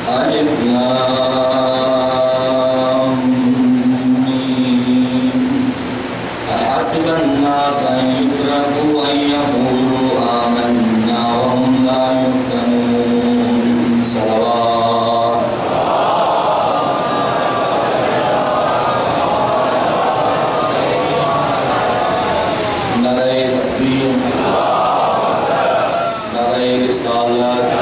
الف لام میم احسب الناس ان يتركوا ان يقولوا آمنا وهم لا يفتنون صلوات نعرہ تکبیر نعرہ رسالت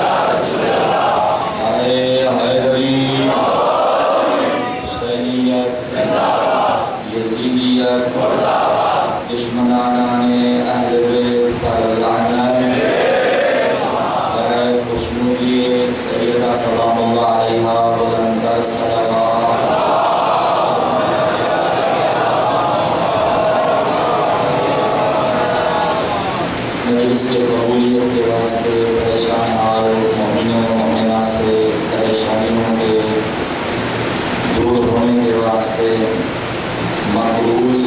دشمنان اہل بیت پر لعنت برائے خوشنودی سیدہ سلام اللہ علیہا بلندر صلوات مجلس کے قبولیت کے واسطے پریشان حال مومنوں مومنات سے پریشانیوں کے دور ہونے کے واسطے مقروض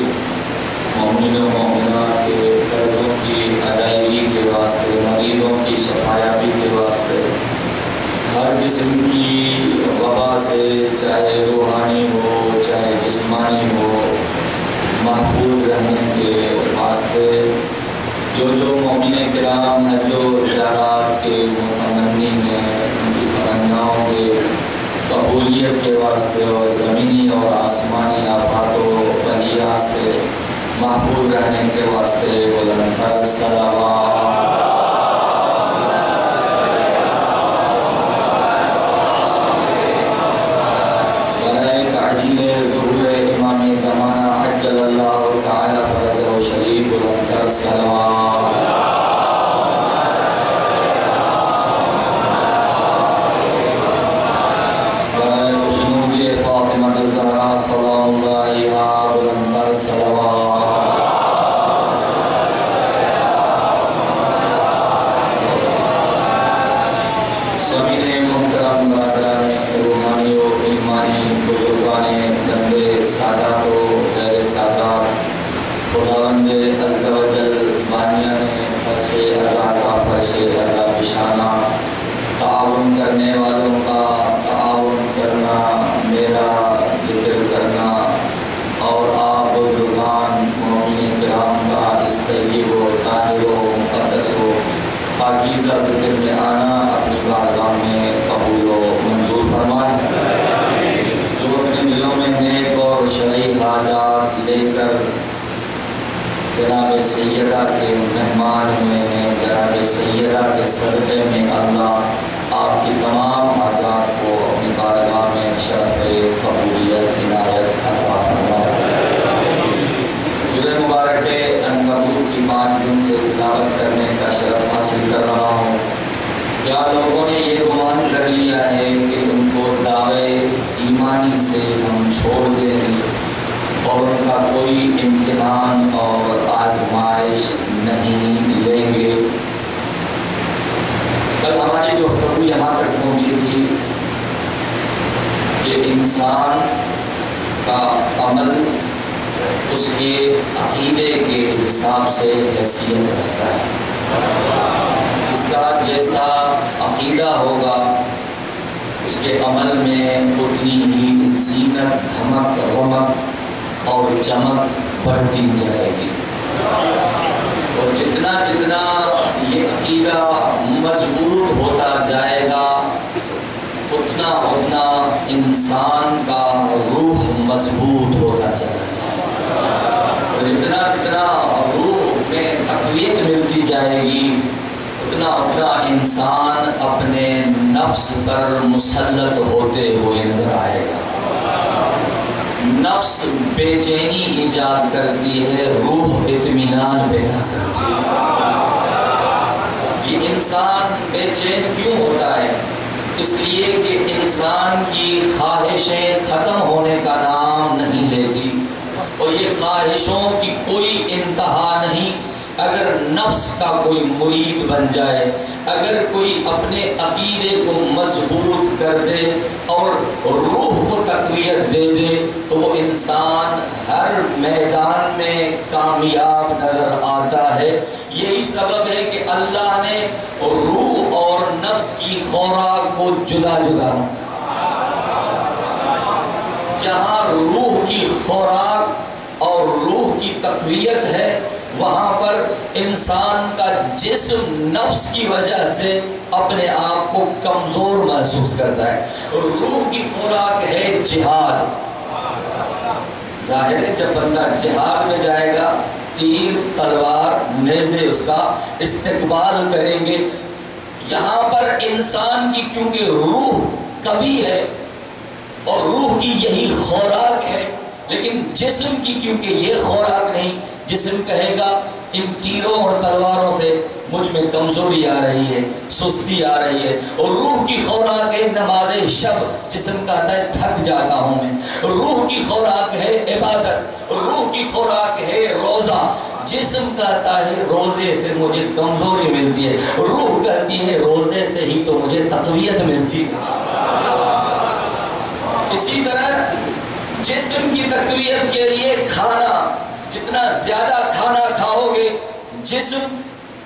مومنوں مومنات کے قرضوں کی ادائیگی کے واسطے مریضوں کی شفایابی کے واسطے ہر قسم کی وبا سے چاہے روحانی ہو چاہے جسمانی ہو محفوظ رہنے کے واسطے جو مومن کرام حج و زیارات کے متمنی ہیں ان کی تمناؤں کے قبولیت کے واسطے اور زمینی اور آسمانی آفات و بلیات سے محفوظ رہنے کے واسطے بلندر صلوات برائے تعجیل ظہور امام زمانہ عجل اللہ تعالی فرجہ شریف بلندر صلوات برائے خوشنودی فاطمہ الزہرا سلام اللہ علیہا بلندر صلوات خداوند عز و جل بانیہ نے فرش ادا کا فرش ادا بشانہ تعاون کرنے والوں کا تعاون کرنا میرا ذکر کرنا اور آپ بزرگان مومنین کرام کا اس طیب و طاہر و مقدس و پاکیزہ ذکر میں آنا اپنی بارگاہ میں قبول و منظور فرمائے جو اپنے دلوں میں نیک اور شرعی حاجات لے کر جناب سیدہ کے مہمان ہوئے ہیں جناب سیدہ کے صدقے میں اللہ آپ کی تمام حاجات کو اپنی بارگاہ میں شرف قبولیت عنایت عطا فرمائے سورہ مبارک عنکبوت کی 5 دن سے تلاوت کرنے کا شرف حاصل کر رہا ہوں کیا لوگوں نے یہ گمان کر لیا ہے کہ ان کو دعوے ایمانی سے ہم چھوڑ دیں اور ان کا کوئی امتحان اور آزمائش نہیں لیں گے کل ہماری گفتگو یہاں تک پہنچی تھی کہ انسان کا عمل اس کے عقیدے کے حساب سے حیثیت رکھتا ہے اس کا جیسا عقیدہ ہوگا اس کے عمل میں اتنی ہی زینت دھمک رونق اور چمک بڑھتی جائے گی اور جتنا جتنا یہ عقیدہ مضبوط ہوتا جائے گا اتنا اتنا انسان کا روح مضبوط ہوتا چلا جائے گا اور جتنا جتنا روح میں تقویت ملتی جائے گی اتنا اتنا انسان اپنے نفس پر مسلط ہوتے ہوئے نظر آئے گا نفس بے چینی ایجاد کرتی ہے روح اطمینان پیدا کرتی ہے یہ انسان بے چین کیوں ہوتا ہے اس لیے کہ انسان کی خواہشیں ختم ہونے کا نام نہیں لیتی اور یہ خواہشوں کی کوئی انتہا نہیں اگر نفس کا کوئی مرید بن جائے اگر کوئی اپنے عقیدے کو مضبوط کر دے اور روح کو تقویت دے دے تو وہ انسان ہر میدان میں کامیاب نظر آتا ہے یہی سبب ہے کہ اللہ نے روح اور نفس کی خوراک کو جدا جدا رکھا جہاں روح کی خوراک اور روح کی تقویت ہے وہاں پر انسان کا جسم نفس کی وجہ سے اپنے آپ کو کمزور محسوس کرتا ہے. روح کی خوراک ہے جہاد. ظاہر ہے جب بندہ جہاد میں جائے گا تیر تلوار نیزے اس کا استقبال کریں گے. یہاں پر انسان کی کیونکہ روح قوی ہے اور روح کی یہی خوراک ہے، لیکن جسم کی کیونکہ یہ خوراک نہیں. جسم کہے گا ان تیروں اور تلواروں سے مجھ میں کمزوری آ رہی ہے، سستی آ رہی ہے. اور روح کی خوراک ہے نماز شب. جسم کہتا ہے تھک جاتا ہوں میں. روح کی خوراک ہے عبادت. روح کی خوراک ہے روزہ. جسم کہتا ہے روزے سے مجھے کمزوری ملتی ہے. روح کہتی ہے روزے سے ہی تو مجھے تقویت ملتی ہے. اسی طرح جسم کی تقویت کے لیے کھانا، جتنا زیادہ کھانا کھاؤ گے جسم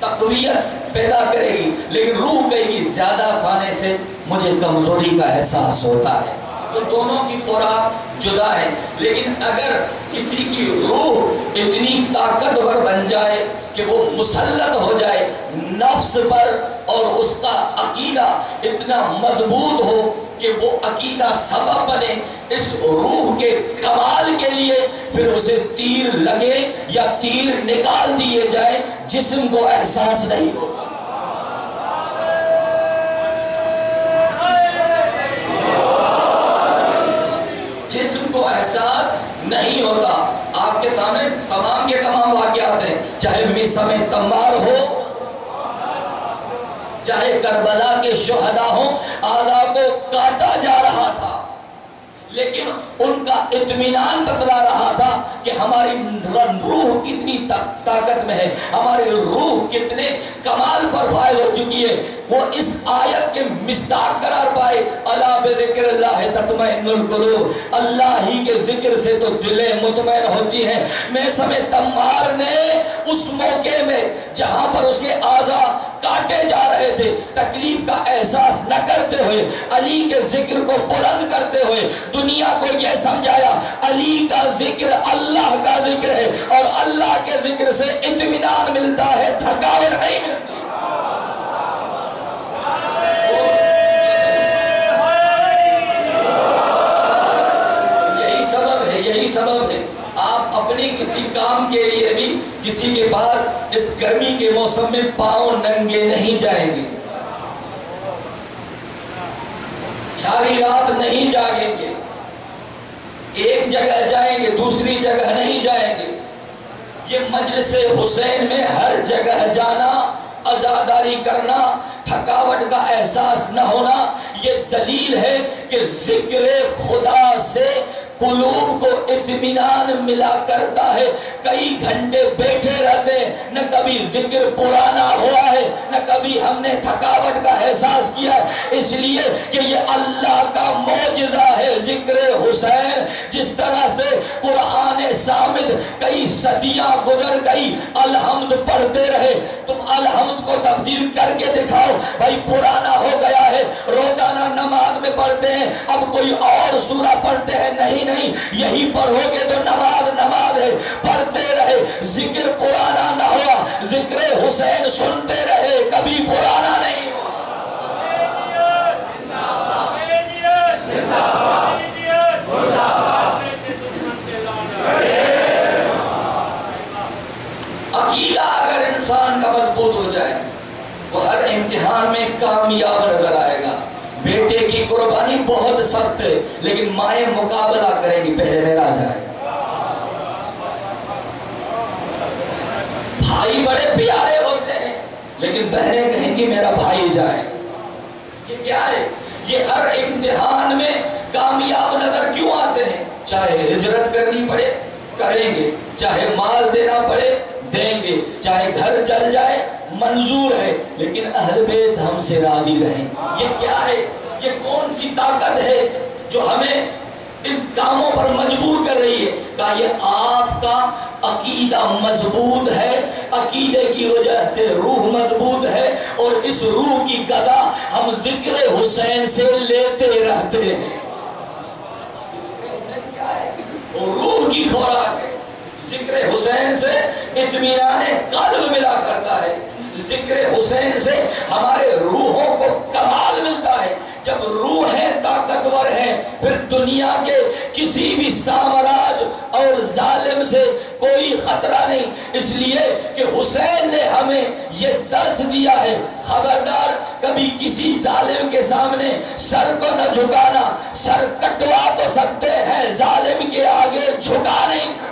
تقویت پیدا کرے گی، لیکن روح کہے گی زیادہ کھانے سے مجھے کمزوری کا احساس ہوتا ہے. تو دونوں کی خوراک جدا ہے. لیکن اگر کسی کی روح اتنی طاقتور بن جائے کہ وہ مسلط ہو جائے نفس پر اور اس کا عقیدہ اتنا مضبوط ہو کہ وہ عقیدہ سبب بنے اس روح کے کمال کے لیے، پھر اسے تیر لگے یا تیر نکال دیے جائے جسم کو احساس نہیں ہوگا. جسم کو احساس نہیں ہوتا. آپ کے سامنے تمام کے تمام واقعات ہیں، چاہے میثم تمار ہو، چاہے کربلا کے شہداء ہوں. اعضاء کو کاٹا جا رہا تھا لیکن ان کا اطمینان بتلا رہا تھا کہ ہماری روح کتنی طاقت میں ہے، ہماری روح کتنے کمال پر فائز ہو چکی ہے. وہ اس آیت کے مصداق قرار پائے، الا بذکر اللہ تطمئن القلوب. اللہ ہی کے ذکر سے تو دلیں مطمئن ہوتی ہیں. میثم تمار نے اس موقع میں جہاں پر اس کے اعضاء کاٹے جا رہے تھے تکلیف کا احساس نہ کرتے ہوئے علی کے ذکر کو بلند کرتے ہوئے دنیا کو یہ سمجھایا علی کا ذکر اللہ کا ذکر ہے اور اللہ کے ذکر سے اطمینان ملتا ہے، تھکاوٹ نہیں ملتی. یہی سبب ہے آپ اپنے کسی کام کے لیے بھی کسی کے پاس اس گرمی کے موسم میں پاؤں ننگے نہیں جائیں گے، ساری رات نہیں جاگیں گے، ایک جگہ جائیں گے دوسری جگہ نہیں جائیں گے. یہ مجلس حسین میں ہر جگہ جانا، عزاداری کرنا، تھکاوٹ کا احساس نہ ہونا، یہ دلیل ہے کہ ذکر خدا سے قلوب کو اطمینان ملا کرتا ہے. کئی گھنٹے بیٹھے رہتے ہیں، نہ کبھی ذکر پرانا ہوا ہے نہ کبھی ہم نے تھکاوٹ کا احساس کیا ہے، اس لیے کہ یہ اللہ کا معجزہ ہے ذکر حسین. جس طرح سے قرآن صامد کئی صدیاں گزر گئی الحمد پڑھتے رہے، تم الحمد کو تبدیل کر کے دکھاؤ. بھائی پرانا ہو گیا ہے، روزانہ نماز میں پڑھتے ہیں، اب کوئی اور سورہ پڑھتے ہیں، نہیں یہی پڑھو گے تو نماز نماز ہے. پڑھتے رہے، ذکر پرانا نہ ہوا، ذکر حسین سنتے رہے، کبھی پرانا نہیں ہوا. عقیدہ اگر انسان کا مضبوط ہو جائے وہ ہر امتحان میں کامیاب نظر آئے گا. بیٹے کی قربانی بہت سخت ہے لیکن مائیں مقابلہ کریں گی پہلے میرا جائے. بھائی بڑے پیارے ہوتے ہیں لیکن بہنیں کہیں گی میرا بھائی جائے. یہ کیا ہے؟ یہ ہر امتحان میں کامیاب نظر کیوں آتے ہیں؟ چاہے ہجرت کرنی پڑے کریں گے، چاہے مال دینا پڑے دیں گے، چاہے گھر چل جائے منظور ہے، لیکن اہل بیت ہم سے راضی رہیں. یہ کیا ہے؟ یہ کون سی طاقت ہے جو ہمیں ان کاموں پر مجبور کر رہی ہے؟ کہ یہ آپ کا عقیدہ مضبوط ہے، عقیدے کی وجہ سے روح مضبوط ہے اور اس روح کی غذا ہم ذکر حسین سے لیتے رہتے ہیں. کی خوراک ہے۔ ذکر حسین سے اطمینان قلب ملا کرتا ہے، ذکر حسین سے ہمارے روحوں کو کمال ملتا ہے۔ جب روحیں طاقتور ہیں پھر دنیا کے کسی بھی سامراج اور ظالم سے کوئی خطرہ نہیں، اس لیے کہ حسین نے ہمیں یہ درس دیا ہے، خبردار کبھی کسی ظالم کے سامنے سر کو نہ جھکانا، سر کٹوا تو سکتے ہیں، ظالم کے آگے جھکا نہیں سکتے۔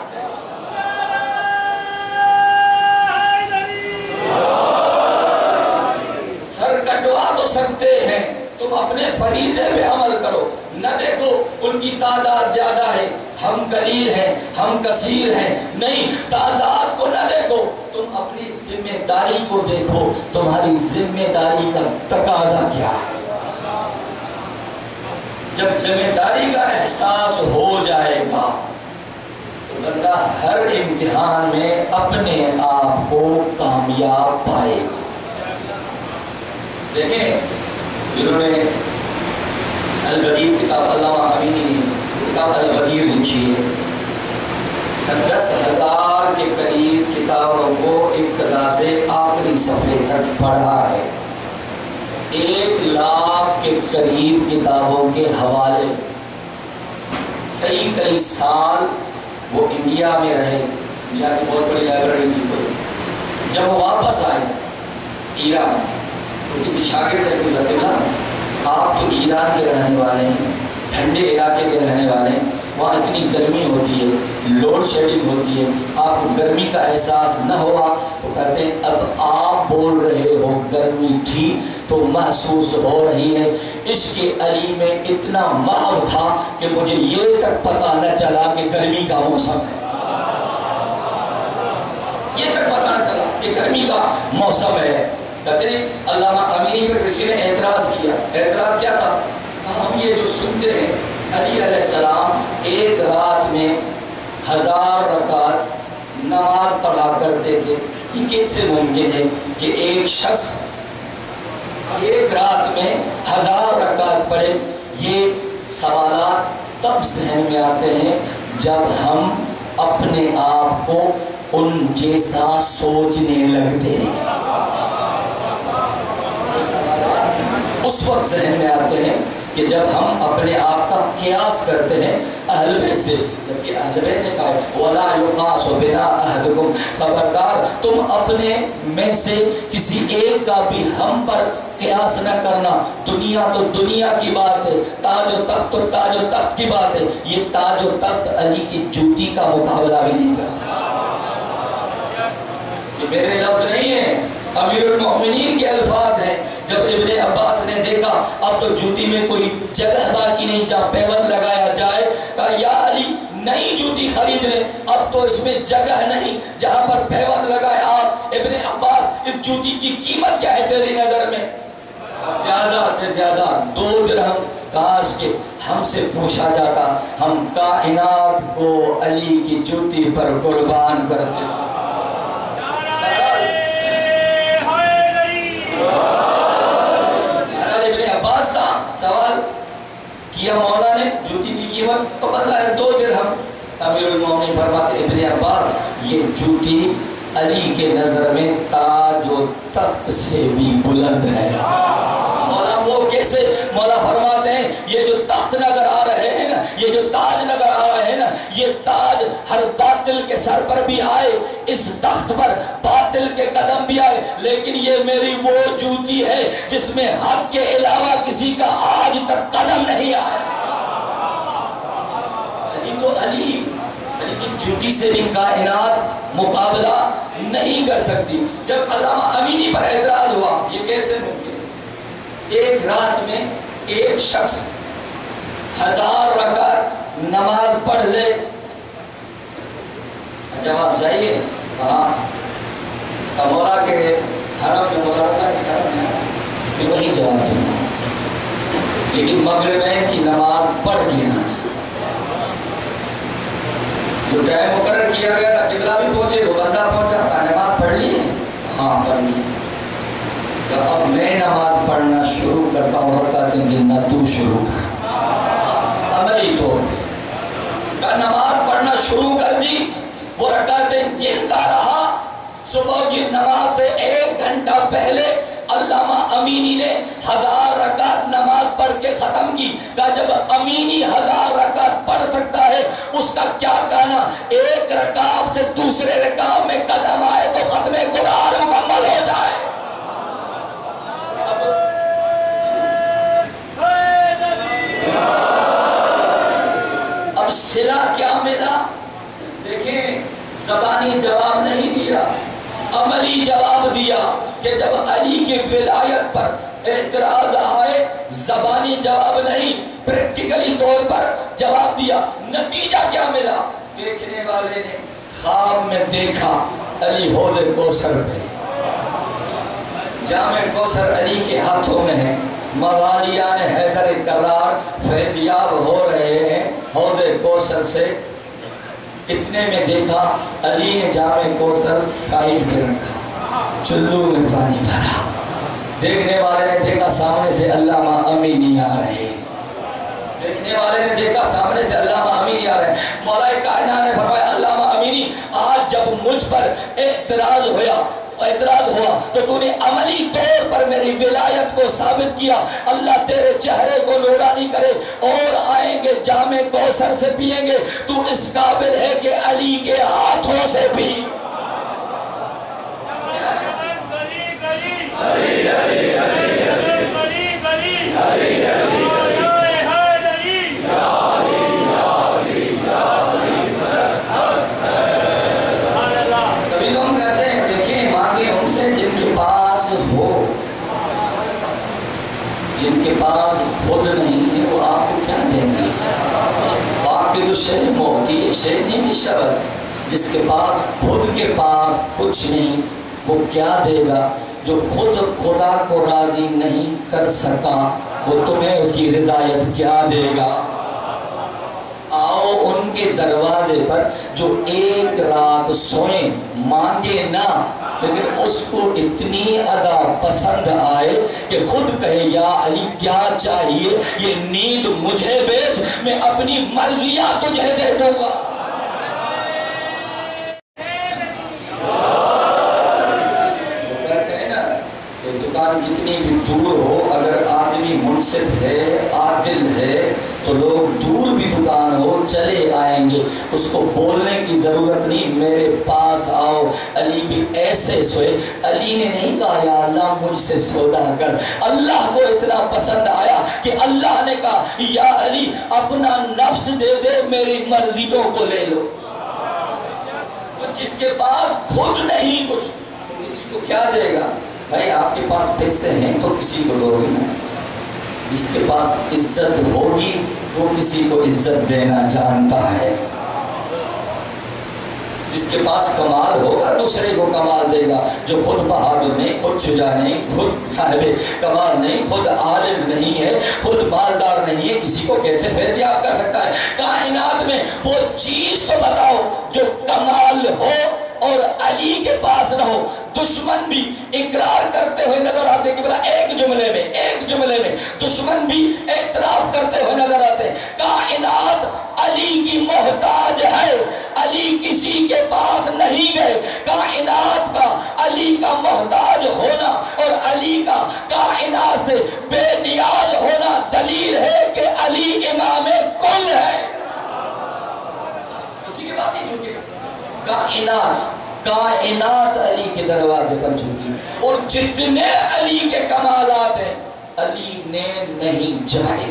سر کٹوا تو سکتے ہیں، تم اپنے فریضے پہ عمل کرو، نہ دیکھو ان کی تعداد زیادہ ہے ہم قلیل ہیں ہم کثیر ہیں، نہیں، تعداد کو نہ دیکھو، تم اپنی ذمہ داری کو دیکھو، تمہاری ذمہ داری کا تقاضا کیا ہے۔ جب ذمہ داری کا احساس ہو جائے گا تو بندہ ہر امتحان میں اپنے آپ کو کامیاب پائے گا۔ دیکھیں جنہوں نے البدیر کتاب، علامہ امینی نے کتاب البدیر لکھی ہے، 10,000 کے قریب کتابوں کو ابتدا سے آخری صفحے تک پڑھا ہے، 1,00,000 کے قریب کتابوں کے حوالے، کئی سال وہ انڈیا میں رہے، انڈیا کی بہت بڑی لائبریری تھی کوئی، جب وہ واپس آئے ایران تو کسی شاگرد نے پوچھا کہ آپ تو ایران کے رہنے والے ہیں، ٹھنڈے علاقے کے رہنے والے ہیں، وہاں اتنی گرمی ہوتی ہے، لوڈ شیڈنگ ہوتی ہے، آپ کو گرمی کا احساس نہ ہوا؟ تو کہتے ہیں اب آپ بول رہے ہو گرمی تھی تو محسوس ہو رہی ہے، عشق علی میں اتنا محو تھا کہ مجھے یہ تک پتہ نہ چلا کہ گرمی کا موسم ہے، یہ تک پتہ نہ چلا کہ گرمی کا موسم ہے۔ کہتے ہیں علامہ امینی پر کسی نے اعتراض کیا، اعتراض کیا تھا؟ ہم یہ جو سنتے ہیں علی علیہ السلام ایک رات میں 1000 رکعت نماز پڑھا کرتے تھے، یہ کیسے ممکن ہے کہ ایک شخص ایک رات میں 1000 رکعت پڑھے؟ یہ سوالات تب ذہن میں آتے ہیں جب ہم اپنے آپ کو ان جیسا سوچنے لگتے ہیں، اس وقت ذہن میں آتے ہیں کہ جب ہم اپنے آپ کا قیاس کرتے ہیں اہل بیت سے، جبکہ اہل بیت نے کہا وَلَا يُقَاسُ بِنَا أَحَدُكُمْ، خبردار تم اپنے میں سے کسی ایک کا بھی ہم پر قیاس نہ کرنا، دنیا تو دنیا کی بات ہے، تاج و تخت تو تاج و تخت کی بات ہے، یہ تاج و تخت علی کی جوتی کا مقابلہ بھی نہیں کر سکتا۔ یہ میرے لفظ نہیں ہیں، امیر المؤمنین کے الفاظ ہیں۔ جب ابن عباس نے دیکھا اب تو جوتی میں کوئی جگہ باقی نہیں جہاں پیوند لگایا جائے، کہا یا علی نئی جوتی خرید لیں، اب تو اس میں جگہ نہیں جہاں پر پیوند لگائے آپ۔ ابن عباس اس جوتی کی قیمت کیا ہے تیری نظر میں؟ زیادہ سے زیادہ 2 درہم، کاش کہ ہم سے پوچھا جاتا، ہم کائنات کو علی کی جوتی پر قربان کرتے۔ سوال کیا مولا نے، جوتی کی قیمت تو بتایا 2 درہم۔ امیر المومنین فرماتے ابن عباس یہ جوتی علی کے نظر میں تاج و تخت سے بھی بلند ہے۔ مولا وہ کیسے؟ مولا فرماتے ہیں یہ جو تخت نظر آ رہے ہیں نا، یہ جو تاج نظر آ رہے ہیں نا، یہ تاج ہر باطل کے سر پر بھی آئے، اس تخت پر باطل کے قدم بھی آئے، لیکن یہ میری وہ جوتی ہے جس میں حق کے علاوہ کسی کا آج تک قدم نہیں آیا۔ علی تو علی کی جوتی سے بھی کائنات مقابلہ نہیں کر سکتی۔ جب علامہ امینی پر اعتراض ہوا یہ کیسے ممکن ہے ایک رات میں ایک شخص 1000 رکعت نماز پڑھ لے؟ جواب چاہیے ہاں، مولا کے حرم میں مبارکہ کے حرم میں وہی جواب دوں، لیکن مغربین کی نماز پڑھ گیا، جو ٹائم مقرر کیا گیا تھا قبلہ بھی پہنچے، وہ بندہ پہنچا، نماز پڑھ لی ہے؟ ہاں پڑھ لی۔ تو اب میں نماز پڑھنا شروع کرتا ہوں، رکعتیں گننا تو شروع کر، عملی طور پہ نماز پڑھنا شروع وہ رکعتیں گنتا رہا. صبح کی نماز سے 1 گھنٹہ پہلے علامہ امینی نے 1000 رکعت نماز پڑھ کے ختم کی. کہا جب امینی 1000 رکعت پڑھ سکتا ہے اس کا کیا کہنا 1 رکعت سے دوسرے رکعت میں قدم آئے تو ختم قرآن مکمل ہو جائے. اب صلہ کیا ملا؟ دیکھیں زبانی جواب نہیں دیا، عملی جواب دیا کہ جب علی کی ولایت پر اعتراض آئے زبانی جواب نہیں، پریکٹیکلی طور پر جواب دیا. نتیجہ کیا ملا؟ دیکھنے والے نے خواب میں دیکھا علی حوض کوثر پہ، جام کوثر علی کے ہاتھوں میں ہے، موالیان حیدر کرار فیضیاب ہو رہے ہیں حوض کوثر سے. اتنے میں دیکھا علی نے جام کوثر سائیڈ پہ رکھا، چلو میں پانی بھرا. دیکھنے والے نے دیکھا سامنے سے علامہ امینی آ رہے، دیکھنے والے نے دیکھا سامنے سے علامہ امینی آ رہے. مولا کائنات نے فرمایا علامہ امینی آج جب مجھ پر اعتراض ہوا تو تو نے عملی طور پر میری ولایت کو ثابت کیا. اللہ تیرے چہرے کو نورانی کرے، اور آئیں گے جام کوثر سے پئیں گے، تو اس قابل ہے کہ علی کے ہاتھوں سے پی. جن کے پاس خود نہیں ہے وہ آپ کو کیا دیں گے؟ فاقد الشیء معطی الشیء نہیں شرط. جس کے پاس خود کے پاس کچھ نہیں وہ کیا دے گا؟ جو خود خدا کو راضی نہیں کر سکا وہ تمہیں اس کی رضایت کیا دے گا؟ آؤ ان کے دروازے پر جو 1 رات سوئیں، مانگے نہ لیکن اس کو اتنی ادا پسند آئے کہ خود کہے یا علی کیا چاہیے، یہ نیند مجھے بیچ، میں اپنی مرضیاں تجھے دے دوں گا. وہ کہتے ہیں نا کہ دکان جتنی بھی دور ہو اگر آدمی منصف ہے، عادل ہے تو لوگ دور بھی دکان ہو چلے آئیں گے. اس کو بولنے کی ضرورت نہیں، میرے پاس آؤ. علی بھی ایسے سوئے. علی نے نہیں کہا یا اللہ مجھ سے سودا کر، اللہ کو اتنا پسند آیا کہ اللہ نے کہا یا علی اپنا نفس دے دے، میری مرضیوں کو لے لو. جس کے پاس خود نہیں کچھ کسی کو کیا دے گا؟ بھائی آپ کے پاس پیسے ہیں تو کسی کو دو گے نا. جس کے پاس عزت ہوگی وہ کسی کو عزت دینا جانتا ہے. جس کے پاس کمال ہوگا دوسرے کو کمال دے گا. جو خود بہادر نہیں، خود شجاع نہیں، خود صاحب کمال نہیں، خود عالم نہیں ہے، خود مالدار نہیں ہے، کسی کو کیسے فیضیاب کر سکتا ہے؟ کائنات میں وہ چیز تو بتاؤ جو کمال ہو اور علی کے پاس نہ ہو. دشمن بھی اقرار کرتے ہوئے نظر آتے کہ بلا ایک جملے میں دشمن بھی اعتراف کرتے ہوئے نظر آتے. کائنات علی کی محتاج ہے، علی کسی کے پاس نہیں گئے. کائنات کا علی کا محتاج ہونا اور علی کا کائنات سے بے نیاز ہونا دلیل ہے کہ علی امام کل ہے. کسی کی بات نہیں جھکے. کائنات علی کے دروازے پر جھکی، اور جتنے علی کے کمالات ہیں علی نے نہیں چاہے،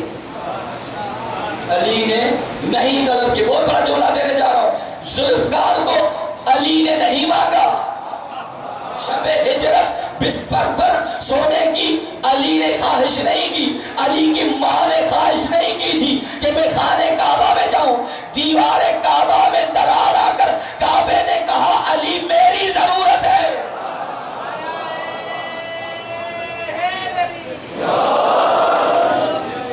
علی نے نہیں طلب کیے. بہت بڑا جملہ دینے جا رہا ہوں. ذوالفقار کو علی نے نہیں مانگا. شب ہجرت بستر پر سونے کی علی نے خواہش نہیں کی. علی کی ماں نے خواہش نہیں کی تھی کہ میں خانے کعبہ میں جاؤں. دیوار کعبہ میں درار آ کر کعبے نے کہا علی میری ضرورت ہے.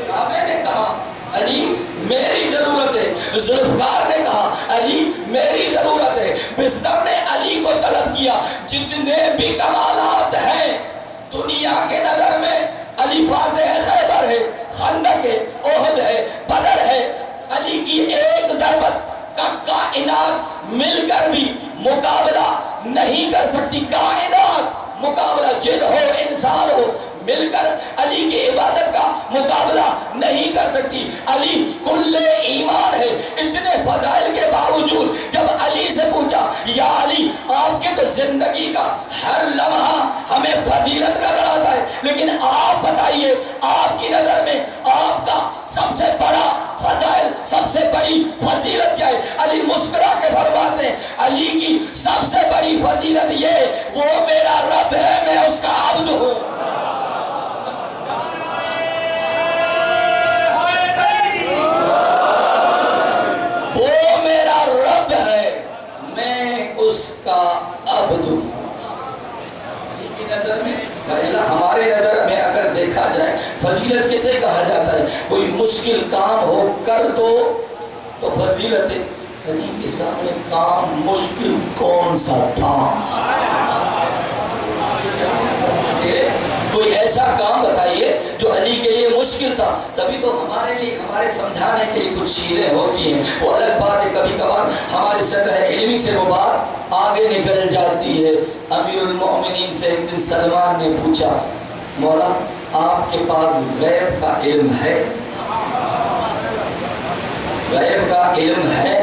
کعبے نے کہا علی میری ضرورت ہے. ذوالفقار نے کہا علی میری ضرورت ہے. بستر نے علی کو طلب کیا. جتنے بھی کمالات ہیں دنیا کے نظر میں علی فاتح خیبر ہے، خندق ہے، احد ہے، بدر ہے. علی کی ایک ضربت کا کائنات مل کر بھی مقابلہ نہیں کر سکتی. کائنات مقابلہ، جن ہو انسان ہو، مل کر علی کی عبادت کا مقابلہ نہیں کر سکتی. علی کل ایمان ہے. اتنے فضائل کے باوجود جب علی سے پوچھا یا علی آپ کے تو زندگی کا ہر لمحہ ہمیں فضیلت نظر آتا ہے، لیکن آپ بتائیے آپ کی نظر میں آپ کا سب سے بڑا فضائل، سب سے بڑی فضیلت کیا ہے؟ علی مسکرا کے فرماتے ہیں علی کی سب سے بڑی فضیلت یہ وہ میرا رب ہے، میں اس کا عبد ہوں. وہ میرا رب ہے، میں اس کا عبد ہوں. علی کی نظر میں، ہمارے نظر میں اگر دیکھا جائے فضیلت کسے کہا جاتا ہے؟ کوئی مشکل کام ہو کر دو تو فضیلت ہے. علی کے سامنے کام مشکل کون سا تھا؟ کوئی ایسا کام بتائیے جو علی کے لیے مشکل تھا. تبھی تو ہمارے لیے، ہمارے سمجھانے کے لیے کچھ چیزیں ہوتی ہیں. وہ الگ بات ہے، کبھی کبھار ہمارے سطح علمی سے وہ بات آگے نکل جاتی ہے. امیر المؤمنین سے ایک دن سلمان نے پوچھا مولا آپ کے پاس غیب کا علم ہے؟ غیب کا علم ہے؟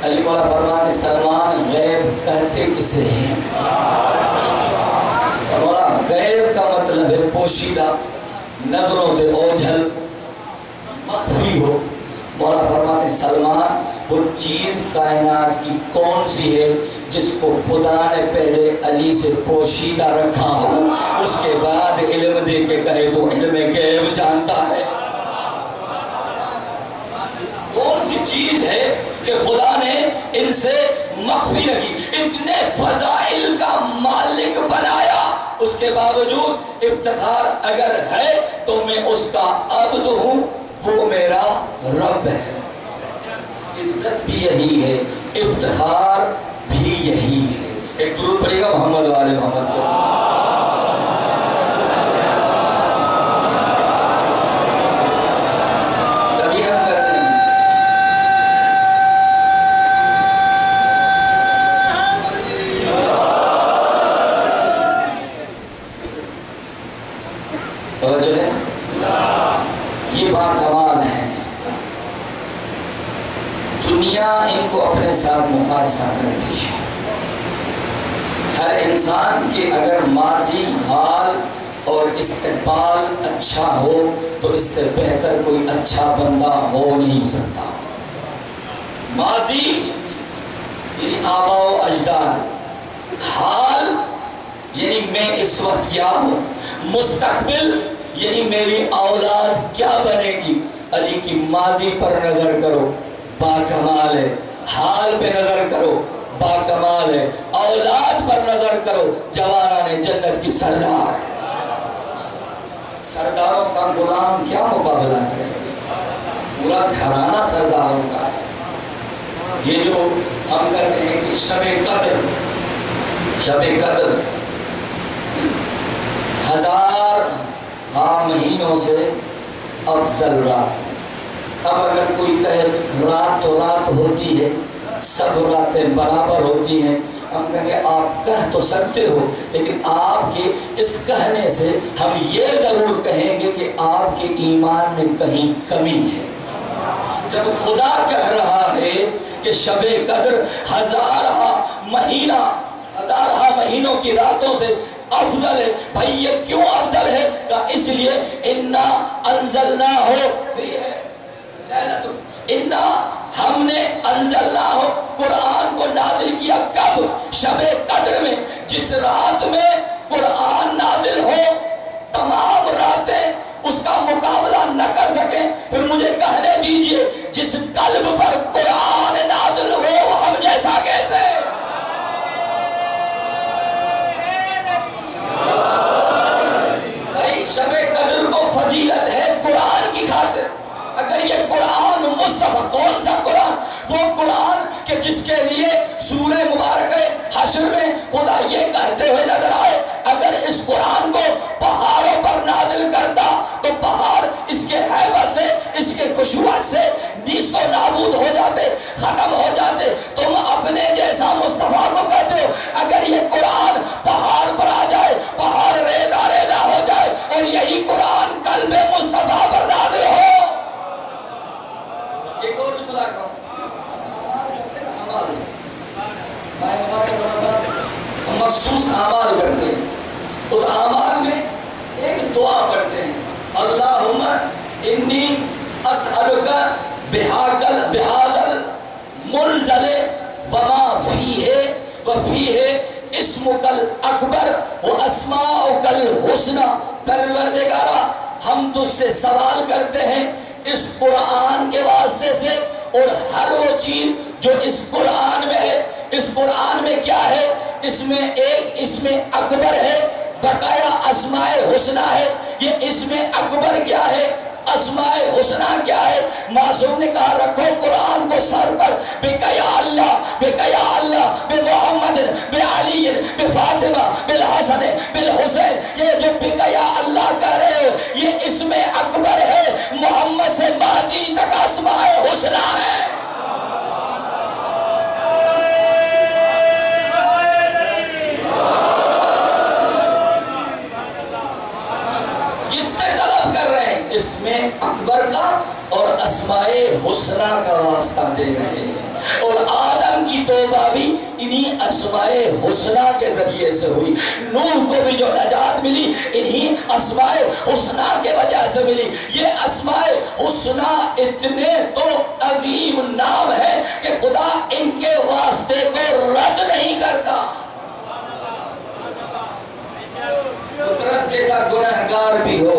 علی مولا فرماتے سلمان غیب کہتے کسے ہیں؟ مولا غیب کا مطلب ہے پوشیدہ، نظروں سے اوجھل، مخفی ہو. مولا فرماتے سلمان وہ چیز کائنات کی کون سی ہے جس کو خدا نے پہلے علی سے پوشیدہ رکھا ہو، اس کے بعد علم دے کے کہے تو علم غیب جانتا ہے؟ کون سی چیز ہے کہ خدا نے ان سے مخفی رکھی؟ اتنے فضائل کا مالک بنایا، اس کے باوجود افتخار اگر ہے تو میں اس کا عبد ہوں، وہ میرا رب ہے. عزت بھی یہی ہے، افتخار بھی یہی ہے. ایک درود پڑھے گا محمد والے محمد کو. تبھی ہم کرتے ہیں. توجہ ہے، یہ باکمال ہے. دنیا ان کو اپنے ساتھ مقایسہ کرتی ہے. ہر انسان کے اگر ماضی، حال اور استقبال اچھا ہو تو اس سے بہتر کوئی اچھا بندہ ہو نہیں سکتا. ماضی یعنی آبا و اجداد، حال یعنی میں اس وقت کیا ہوں، مستقبل یعنی میری اولاد کیا بنے گی. علی کی ماضی پر نظر کرو، باکمال ہے. حال پہ نظر کرو، باکمال ہے. اولاد پر نظر کرو، جوانان جنت کی سردار. سرداروں کا غلام کیا مقابلہ کرے گا؟ پورا گھرانہ سرداروں کا ہے. یہ جو ہم کہتے ہیں کہ شب قدر، شب قدر 1000 مہینوں سے افضل رات. اب اگر کوئی کہے رات تو رات ہوتی ہے، سب راتیں برابر ہوتی ہیں، ہم کہیں گے آپ کہہ تو سکتے ہو، لیکن آپ کے اس کہنے سے ہم یہ ضرور کہیں گے کہ آپ کے ایمان میں کہیں کمی ہے. جب خدا کہہ رہا ہے کہ شب قدر 1000 مہینوں کی راتوں سے افضل ہے، بھائی یہ کیوں افضل ہے؟ اس لیے اِنَّا أَنزَلْنَاهُ ہم نے انزلناہ قرآن کو نازل کیا. کب؟ شب قدر میں. جس رات میں قرآن نازل ہو تمام راتیں اس کا مقابلہ نہ کر سکیں. پھر مجھے کہنے دیجئے جس قلب پر قرآن نازل ہو ہم جیسا کیسے؟ بھائی شب قدر کو فضیلت ہے قرآن کی خاطر. اگر یہ قرآن مصطفیٰ، کون سا قرآن؟ وہ قرآن کہ جس کے لیے سورہ مبارکہ حشر میں خدا یہ کہتے ہوئے نظر آئے اگر اس قرآن کو پہاڑوں پر نازل کرتا تو پہاڑ اس کے ہیبت سے، اس کے خشوعت سے نیست و نابود ہو جاتے، ختم ہو جاتے. تو اپنے جیسا مصطفیٰ کو کہتے ہو؟ اگر یہ قرآن پہاڑ پر آ جائے، پہاڑ ریزہ ریزہ ہو جائے اور یہی قرآن قلب مصطفیٰ پر نازل ہو۔ ایک اور جملہ کہوں، ہم مخصوص اعمال کرتے ہیں، اس اعمال میں ایک دعا پڑھتے ہیں، اللہم انی اسألک بہذا المنزل وما فیہ وفیہ اسمک الاکبر واسماؤک الحسنی۔ پروردگارا ہم تجھ سے سوال کرتے ہیں اس قرآن کے واسطے سے، اور ہر وہ چیز جو اس قرآن میں ہے۔ اس قرآن میں کیا ہے؟ اس میں ایک اسم اکبر ہے، بقایا اسماء حسنہ ہے۔ یہ اسم اکبر کیا ہے؟ اسماء حسنہ کیا ہے؟ معصوم نے کہا رکھو قرآن کو سر پر، بِکَ یا اللہ، بِکَ یا اللہ، بِمُحمد، بِعلی، بِفاطمہ، بِالحسن، بِالحسین۔ یہ جو بِکَ یا اللہ کہہ رہے ہو یہ اسم اکبر ہے، محمد سے مہدی تک اسماء حسنہ ہے۔ اسم اکبر کا اور اسماء حسنہ کا واسطہ دے رہے ہیں، اور آدم کی توبہ بھی انہی اسماء حسنہ کے ذریعے سے ہوئی۔ نوح کو بھی جو نجات ملی انہی اسماء حسنہ کے وجہ سے ملی۔ یہ اسماء حسنہ اتنے تو عظیم نام ہے کہ خدا ان کے واسطے کو رد نہیں کرتا۔ فطرت جیسا گنہگار بھی ہو،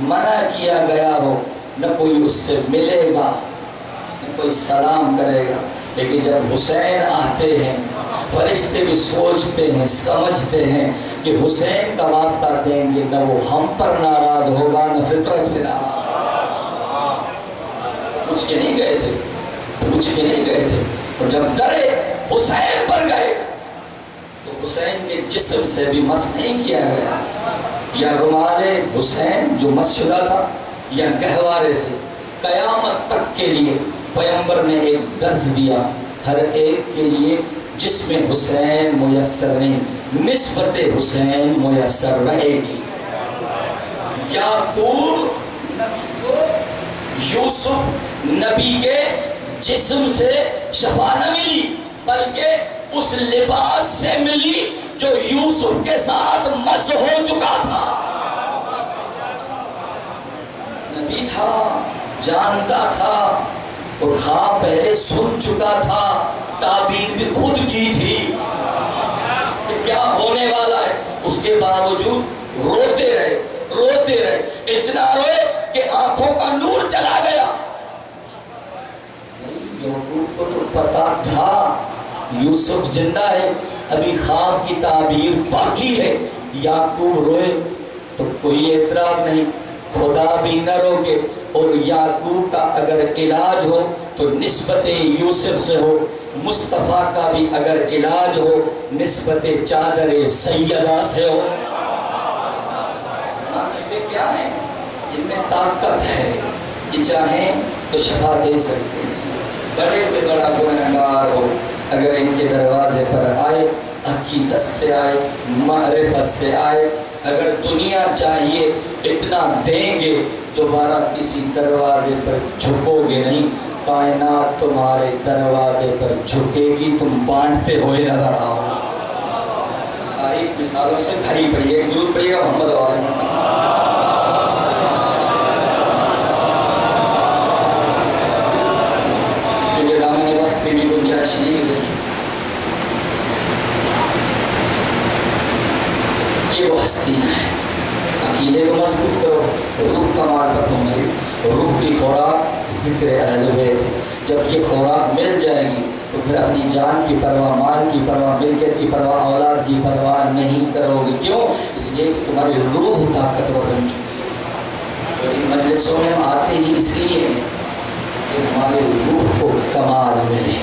منع کیا گیا ہو، نہ کوئی اس سے ملے گا نہ کوئی سلام کرے گا، لیکن جب حسین آتے ہیں فرشتے بھی سوچتے ہیں سمجھتے ہیں کہ حسین کا واسطہ دیں گے، نہ وہ ہم پر ناراض ہوگا نہ فطرت پہ ناراض۔ پوچھ کے نہیں گئے تھے، اور جب درے حسین پر گئے تو حسین کے جسم سے بھی مس نہیں کیا گیا، یا رومال حسین جو مس شدہ تھا یا گہوارے سے۔ قیامت تک کے لیے پیغمبر نے ایک درس دیا، ہر ایک کے لیے جسم حسین میسر نہیں، نسبت حسین میسر رہے گی۔ یعقوب نبی کو یوسف نبی کے جسم سے شفا نہ ملی، بلکہ اس لباس سے ملی جو یوسف کے ساتھ مس ہو چکا تھا۔ نبی تھا، جانتا تھا، اور خواب پہلے سن چکا تھا، تعبیر بھی خود کی تھی کہ کیا ہونے والا ہے۔ اس کے باوجود روتے رہے، اتنا روئے کہ آنکھوں کا نور چلا گیا۔ یعقوب کو تو پتا تھا یوسف زندہ ہے، ابھی خواب کی تعبیر باقی ہے۔ یعقوب روئے تو کوئی اعتراض نہیں، خدا بھی نہ روکے، اور یعقوب کا اگر علاج ہو تو نسبت یوسف سے ہو، مصطفیٰ کا بھی اگر علاج ہو نسبت چادر سیدہ سے ہو۔ چیزیں کیا ہیں؟ ان میں طاقت ہے، یہ چاہیں تو شفا دے سکتے ہیں۔ بڑے سے بڑا گنہگار ہو، اگر ان کے دروازے پر آئے، عقیدت سے آئے، معرفت سے آئے، اگر دنیا چاہیے اتنا دیں گے، دوبارہ کسی دروازے پر جھکو گے نہیں، کائنات تمہارے دروازے پر جھکے گی، تم بانٹتے ہوئے نظر آؤ۔ تاریخ مثالوں سے بھری پڑی ہے، درود پڑھیے گا محمد علیہ۔ یہ وہ ہستیاں ہیں، عقیدے کو مضبوط کرو، روح کمال پر پہنچے۔ روح کی خوراک ذکر اہل بیت، جب یہ خوراک مل جائے گی تو پھر اپنی جان کی پرواہ، مال کی پرواہ، ملکیت کی پرواہ، اولاد کی پرواہ نہیں کرو گے۔ کیوں؟ اس لیے کہ تمہاری روح طاقتور بن چکی ہے۔ اور ان مجلسوں میں ہم آتے ہی اس لیے کہ ہمارے روح کو کمال ملے۔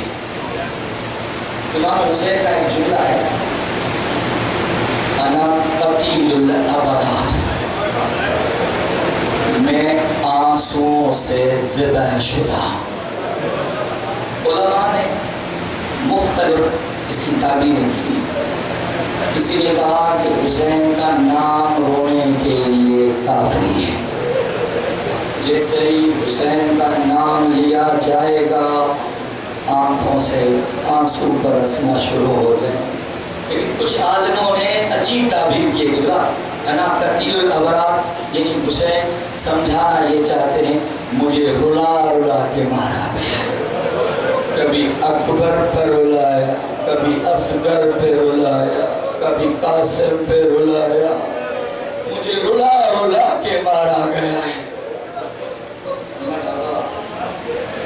امام حسین کا ایک جملہ ہے، انا قتیل الابرار، میں آنسوں سے ذبح شدہ۔ علماء نے مختلف اسی تعبیریں کی۔ کسی نے کہا کہ حسین کا نام رونے کے لیے کافی ہے، جیسے ہی حسین کا نام لیا جائے گا آنکھوں سے آنسو برسنا شروع ہو جائیں۔ لیکن کچھ عالموں نے عجیب تعبیر کی کہ انا قتیل الابرار، یعنی حسین سمجھانا یہ چاہتے ہیں مجھے رلا رلا کے مارا گیا، کبھی اکبر پر رلایا، کبھی اصغر پہ رلایا، کبھی قاسم پہ رلایا، مجھے رلا رلا کے مارا گیا ہے۔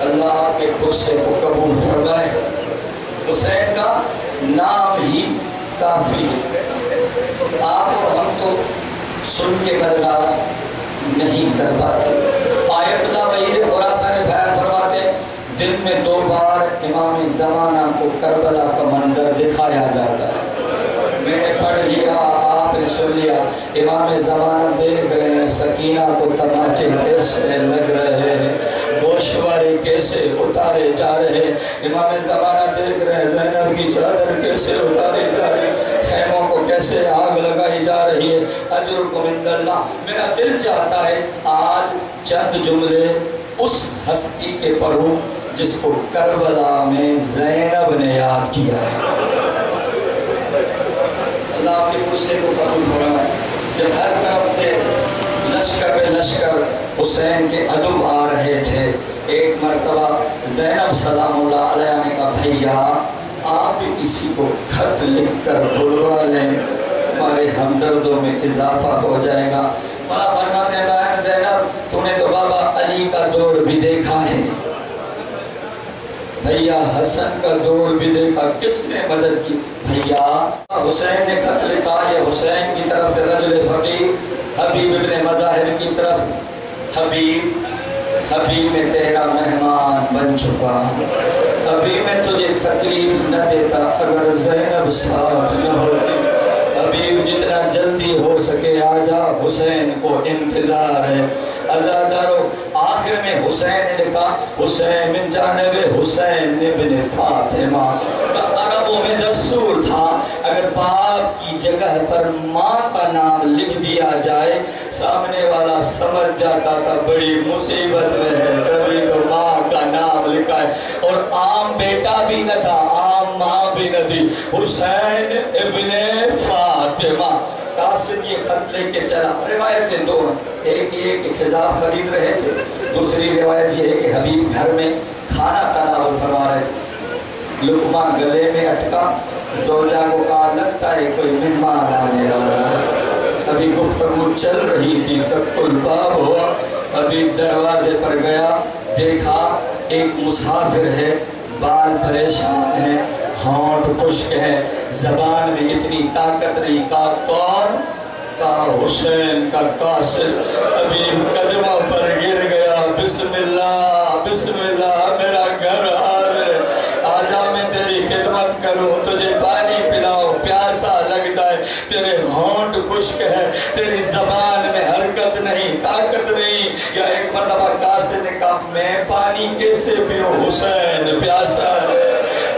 اللہ آپ کے غصے کو قبول فرمائے۔ حسین کا نام ہی کافی ہے۔ آپ اور ہم تو سن کے برداشت نہیں کر پاتے۔ آیت اللہ وحید خراسان بیان فرماتے دن میں 2 بار امام زمانہ کو کربلا کا منظر دکھایا جاتا ہے۔ میں نے پڑھ لیا، آپ نے سن لیا، امام زمانہ دیکھ رہے ہیں سکینہ کو تماچے کیسے لگ رہے ہیں، گوشوارے کیسے اتارے جا رہے ہیں، امام زمانہ دیکھ رہے ہیں زینب کی چادر کیسے اتاری جا رہی ہے، خیموں کو کیسے آگ لگائی جا رہی ہے۔ اجرکم عند اللہ۔ میرا دل چاہتا ہے آج چند جملے اس ہستی کے پڑھوں جس کو کربلا میں زینب نے یاد کیا ہے۔ اللہ آپ کے غصے کو قبول فرمائے۔ جب ہر طرف سے لشکر پہ لشکر حسین کے عدو آ رہے تھے، ایک مرتبہ زینب سلام اللہ علیہ نے کہا بھیا آپ بھی کسی کو خط لکھ کر بلوا لیں، ہمارے ہمدردوں میں اضافہ ہو جائے گا۔ مولا فرماتے ہیں بہن زینب تو نے تو بابا علی کا دور بھی دیکھا ہے، بھیا حسن کا دور بھی دیکھا، کس نے مدد کی؟ بھیا حسین نے خط لکھا، یہ حسین کی طرف سے رجل فقیر حبیب ابن مظاہر کی طرف، حبیب میں تیرا مہمان بن چکا ہوں، حبیب میں تجھے تکلیف نہ دیتا اگر زینب ساتھ نہ ہوتی، حبیب جتنا جلدی ہو سکے آجا حسین کو انتظار ہے۔ عزادارو آخر میں حسین نے لکھا حسین من جانب حسین ابن فاطمہ۔ عربوں میں دستور تھا اگر باپ کی جگہ پر ماں کا نام لکھ دیا جائے سامنے والا سمجھ جاتا تھا بڑی مصیبت میں ہے، تبھی تو ماں کا نام لکھا ہے۔ اور عام بیٹا بھی نہ تھا، عام ماں بھی نہ تھی، حسین ابن فاطمہ۔ قاسم یہ خط لے کے چلا۔ روایتیں دو ہیں، ایک یہ کہ خضاب خرید رہے تھے، دوسری روایت یہ ہے کہ حبیب گھر میں کھانا تناول فرما رہے تھے، لقمہ گلے میں اٹکا، زوجہ کو کہا لگتا ہے کوئی مہمان آنے والا ہے۔ ابھی گفتگو چل رہی تھی تک الباب ہوا، ابھی دروازے پر گیا، دیکھا ایک مسافر ہے، بال پریشان ہے، ہونٹ خشک ہے، زبان میں اتنی طاقت نہیں، کہا کون؟ کہا حسین کا قاصد۔ ابھی قدموں پر گر گیا، بسم اللہ بسم اللہ، میرا گھر حاضر ہے، آجا میں تیری خدمت کروں، تجھے پانی پلاؤ، پیاسا لگتا ہے، تیرے ہونٹ خشک ہے، تیری زبان میں حرکت نہیں، طاقت نہیں۔ یا ایک مرتبہ قاصد نے کہا میں پانی کیسے پیوں، حسین پیاسا ہے،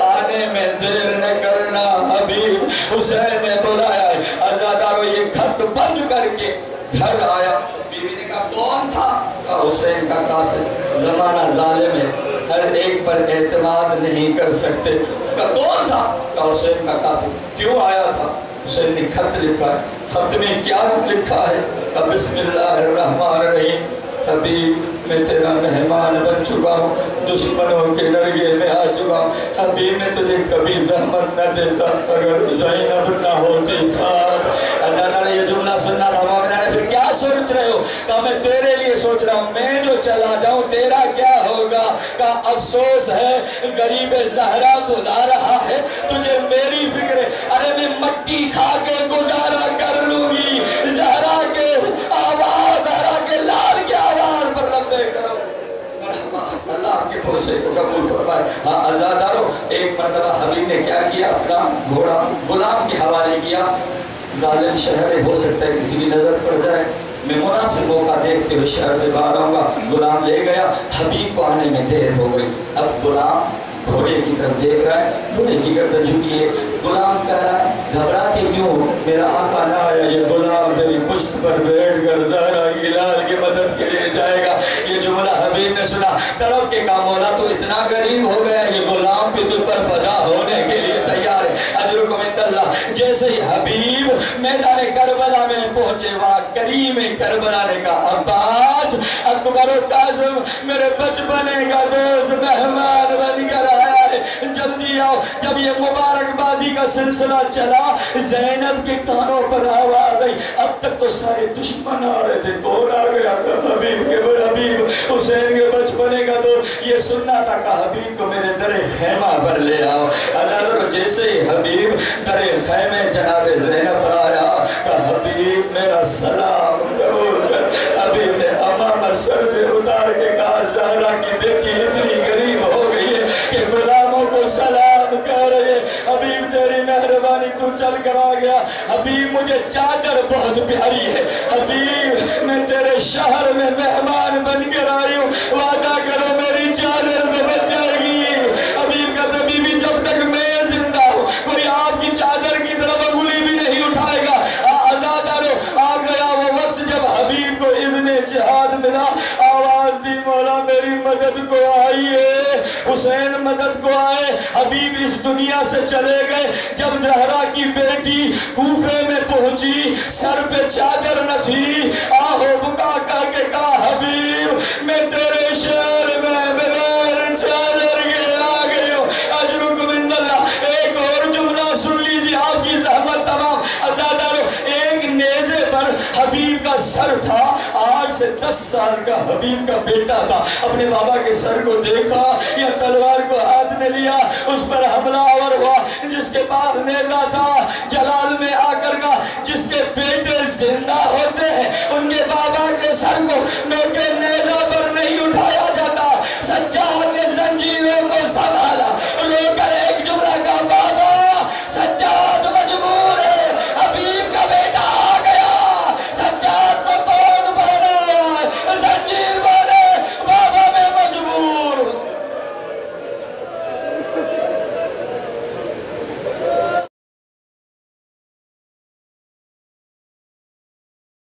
آنے میں دیر نہ کرنا۔ حبیب حسین نے بلایا ہے، عزادارو یہ خط بند کر کے گھر آیا۔ بیوی نے کہا کون تھا؟ کہا حسین کا قاصد۔ زمانہ ظالم ہے، ہر ایک پر اعتماد نہیں کر سکتے۔ کہا کون تھا؟ کہا حسین کا قاصد۔ کیوں آیا تھا؟ حسین نے خط لکھا ہے۔ خط میں کیا لکھا ہے؟ کہا بسم اللہ الرحمن الرحیم، حبیب میں تیرا مہمان بن چکا ہوں، دشمنوں کے درگے میں آ چکا ہوں، حبیب میں تجھے کبھی زحمت نہ دیتا اگر زینب نہ ہوتی ساتھ۔ اللہ نے یہ جملہ سننا تھا، مومنہ نے پھر کیا سوچ رہے ہو؟ کہا میں تیرے لیے سوچ رہا ہوں، میں جو چلا جاؤں تیرا کیا ہوگا؟ کہا افسوس ہے غریب زہرا بلا رہا ہے، تجھے میری فکر ہے، ارے میں مٹی کھا کے گزارا کر لوں گی، زہرا کے آواز، زہرا کے لال کے آواز پر لبے کرو۔ مرحبا، اللہ آپ کے بھروسے کو قبول فرمائے۔ ہاں عزادارو ایک مرتبہ حبیب نے کیا کیا، اپنا گھوڑا غلام کے حوالے کیا۔ ظالم شہر ہے، ہو سکتا ہے کسی کی نظر پڑ جائے، میں مناسب موقع دیکھتے ہوئے شہر سے باہر آؤں گا۔ غلام لے گیا، حبیب کو آنے میں دیر ہو گئی، اب غلام گھوڑے کی طرف دیکھ رہا ہے، گھوڑے کی گردن جھکی ہے. غلام کہہ رہا ہے گھبراتے کیوں ہو؟ میرا آقا نہ آیا، یہ غلام تیری پشت پر بیٹھ کر زہرا کی لال کی مدد کے لیے جائے گا. یہ جملہ حبیب نے سنا، تڑپ کے کہا مولا تو اتنا غریب ہو گیا، یہ غلام بھی تجھ پر فدا ہونے کے لیے تیار ہے. اجرکم عند اللہ. جیسے ہی حبیب میدان کربلا میں پہنچے، وہاں کریم کربلا نے کہا عباس اکبر و قاسم میرے بچپنے کا دوست مہمان بن کر آیا ہے، جلدی آؤ. جب یہ مبارک بادی کا سلسلہ چلا، زینب کے کانوں پر آواز آئی. اب تک تو سارے دشمن آ رہے تھے، کون آ گیا؟ حبیب کے حبیب حسین کے بچپنے کا دوست. یہ سننا تھا کہ حبیب کو میرے در خیمہ پر لے آؤ. اللہ جیسے ہی حبیب در خیمے جناب زینب پر آیا کہ حبیب میرا سلام قبول کر. حبیب نے امامہ سر سے اتار کے کہا زہرا کی بیٹی اتنی غریب ہو گئی ہے کہ غلاموں کو سلام کر رہے. حبیب تیری مہربانی تو چل کر آ گیا. حبیب مجھے چادر بہت پیاری ہے، حبیب میں تیرے شہر میں مہمان بن کر آئی ہوں، وعدہ کرو میری چادر سے بچ جائے گی. حبیب کا طبیبی جب تک میں زندہ ہوں کوئی آپ کی چادر کی طرف انگلی بھی نہیں اٹھائے گا. آزادارو آ گیا وہ وقت جب حبیب کو اذن جہاد ملا. آواز دی مولا میری مدد کو آئیے، حسین مدد کو آئے. حبیب اس دنیا سے چلے گئے. جب زہرا کی بیٹی کوفے میں پہنچی، سر پہ چادر نہ تھی، آہو بکا کہہ کے کہا حبیب میں تیرے شہر میں بغیر چادر کے آ گئی ہوں. اجرکم عند اللہ. ایک اور جملہ سن لیجیے، آپ کی زحمت تمام. عزادارو ایک نیزے پر حبیب کا سر تھا. 8 سے 10 سال کا حبیب کا بیٹا تھا. اپنے بابا کے سر کو دیکھا یا تلوار کو ہاتھ میں لیا، اس پر حملہ آور ہوا. جس کے پاس نیزہ تھا